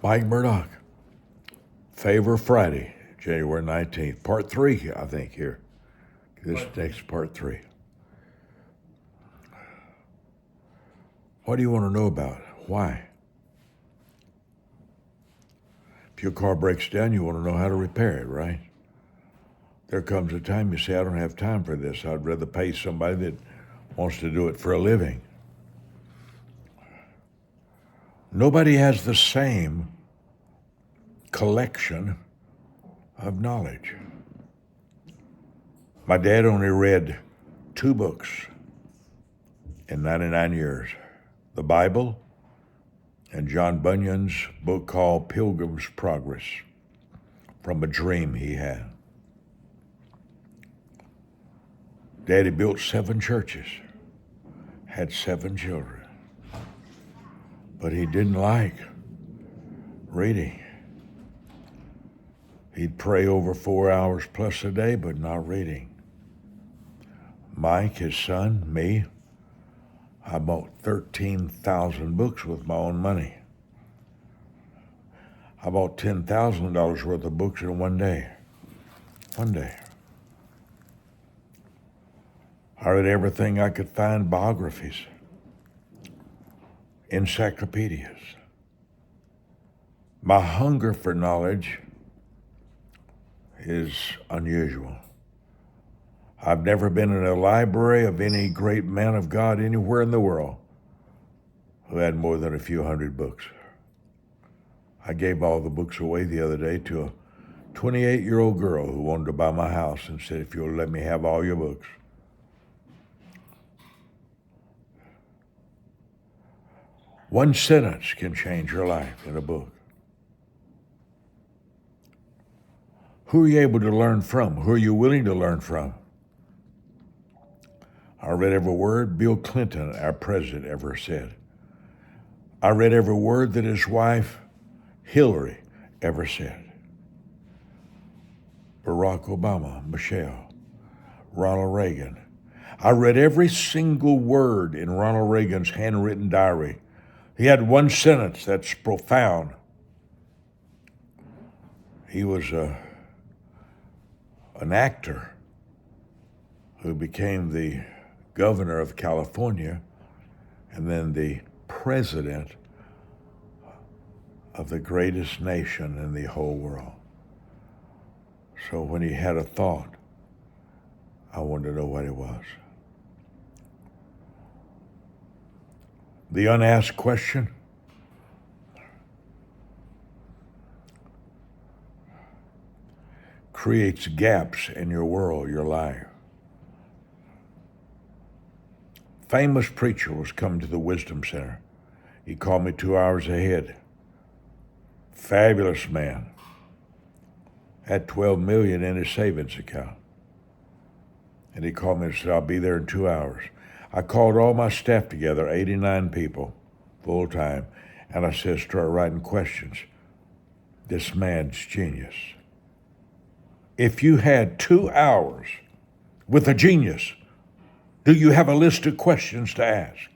Mike Murdock, Favor Friday, January 19th. Part 3, I think, here. This next part 3. What do you want to know about? Why? If your car breaks down, you want to know how to repair it, right? There comes a time you say, I don't have time for this. I'd rather pay somebody that wants to do it for a living. Nobody has the same collection of knowledge. My dad only read 2 books in 99 years, the Bible and John Bunyan's book called Pilgrim's Progress, from a dream he had. Daddy built 7 churches, had 7 children, but he didn't like reading. He'd pray over 4 hours plus a day, but not reading. Mike, his son, me, I bought 13,000 books with my own money. I bought $10,000 worth of books in one day. One day. I read everything I could find, biographies, encyclopedias. My hunger for knowledge is unusual. I've never been in a library of any great man of God anywhere in the world who had more than a few hundred books. I gave all the books away the other day to a 28-year-old girl who wanted to buy my house and said, if you'll let me have all your books. One sentence can change your life in a book. Who are you able to learn from? Who are you willing to learn from? I read every word Bill Clinton, our president, ever said. I read every word that his wife, Hillary, ever said. Barack Obama, Michelle, Ronald Reagan. I read every single word in Ronald Reagan's handwritten diary. He had one sentence that's profound. He was an actor who became the governor of California and then the president of the greatest nation in the whole world. So when he had a thought, I wanted to know what it was. The unasked question, creates gaps in your world, your life. Famous preacher was coming to the Wisdom Center. He called me 2 hours ahead. Fabulous man. Had $12 million in his savings account. And he called me and said, I'll be there in 2 hours. I called all my staff together, 89 people, full time, and I said, start writing questions. This man's genius. If you had 2 hours with a genius, do you have a list of questions to ask?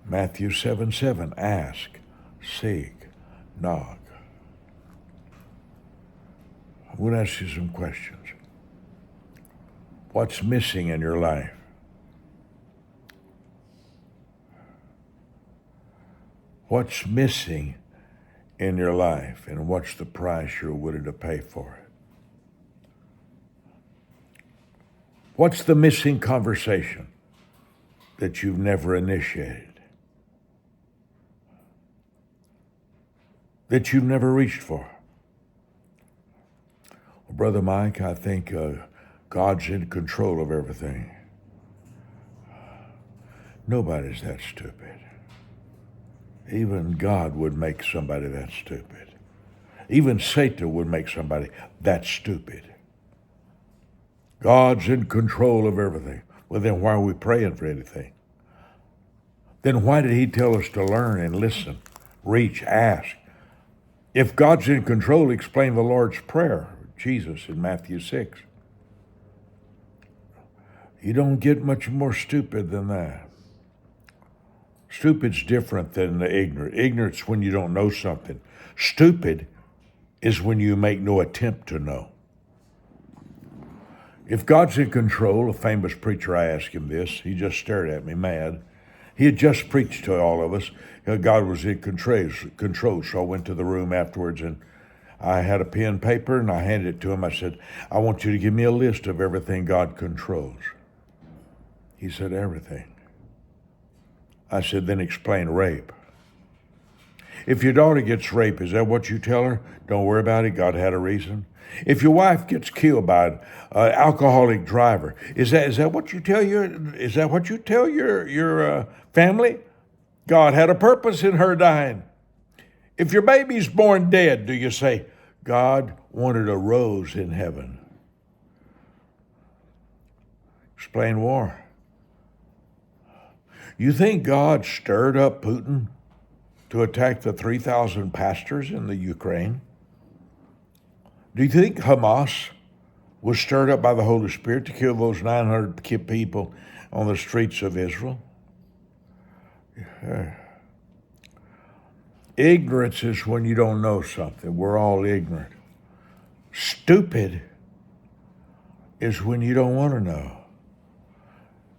Matthew 7:7, ask, seek, knock. I'm going to ask you some questions. What's missing in your life? What's missing in your life, and what's the price you're willing to pay for it? What's the missing conversation that you've never initiated? That you've never reached for? Well, Brother Mike, I think God's in control of everything. Nobody's that stupid. Even God would make somebody that stupid. Even Satan would make somebody that stupid. God's in control of everything. Well, then why are we praying for anything? Then why did he tell us to learn and listen, reach, ask? If God's in control, explain the Lord's Prayer, Jesus in Matthew 6. You don't get much more stupid than that. Stupid's different than the ignorant. Ignorant's when you don't know something. Stupid is when you make no attempt to know. If God's in control, a famous preacher, I asked him this. He just stared at me mad. He had just preached to all of us. God was in control. So I went to the room afterwards and I had a pen and paper and I handed it to him. I said, I want you to give me a list of everything God controls. He said, everything. I said, then explain rape. If your daughter gets raped, is that what you tell her? Don't worry about it. God had a reason. If your wife gets killed by an alcoholic driver, is that what you tell your family? God had a purpose in her dying. If your baby's born dead, do you say, God wanted a rose in heaven? Explain war. You think God stirred up Putin to attack the 3,000 pastors in the Ukraine? Do you think Hamas was stirred up by the Holy Spirit to kill those 900 people on the streets of Israel? Ignorance is when you don't know something. We're all ignorant. Stupid is when you don't want to know.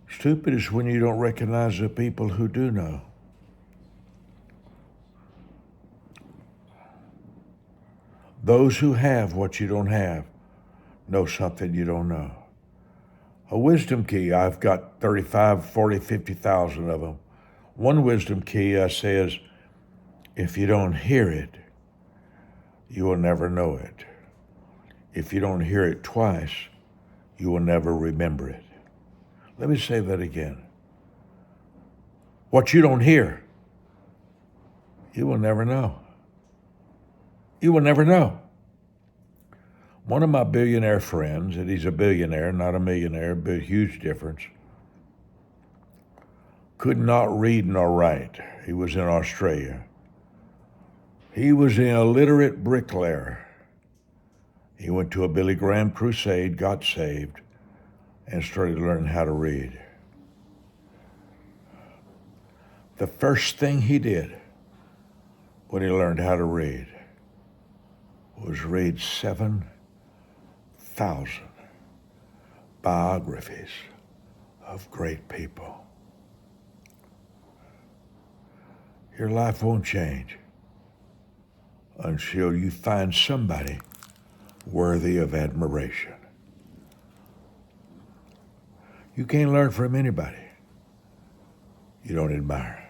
Stupid is when you don't recognize the people who do know. Those who have what you don't have know something you don't know. A wisdom key, I've got 35, 40, 50,000 of them. One wisdom key says, if you don't hear it, you will never know it. If you don't hear it twice, you will never remember it. Let me say that again. What you don't hear, you will never know. You will never know. One of my billionaire friends, and he's a billionaire, not a millionaire, but a huge difference, could not read nor write. He was in Australia. He was an illiterate bricklayer. He went to a Billy Graham crusade, got saved, and started learning how to read. The first thing he did when he learned how to read was read 7,000 biographies of great people. Your life won't change until you find somebody worthy of admiration. You can't learn from anybody you don't admire.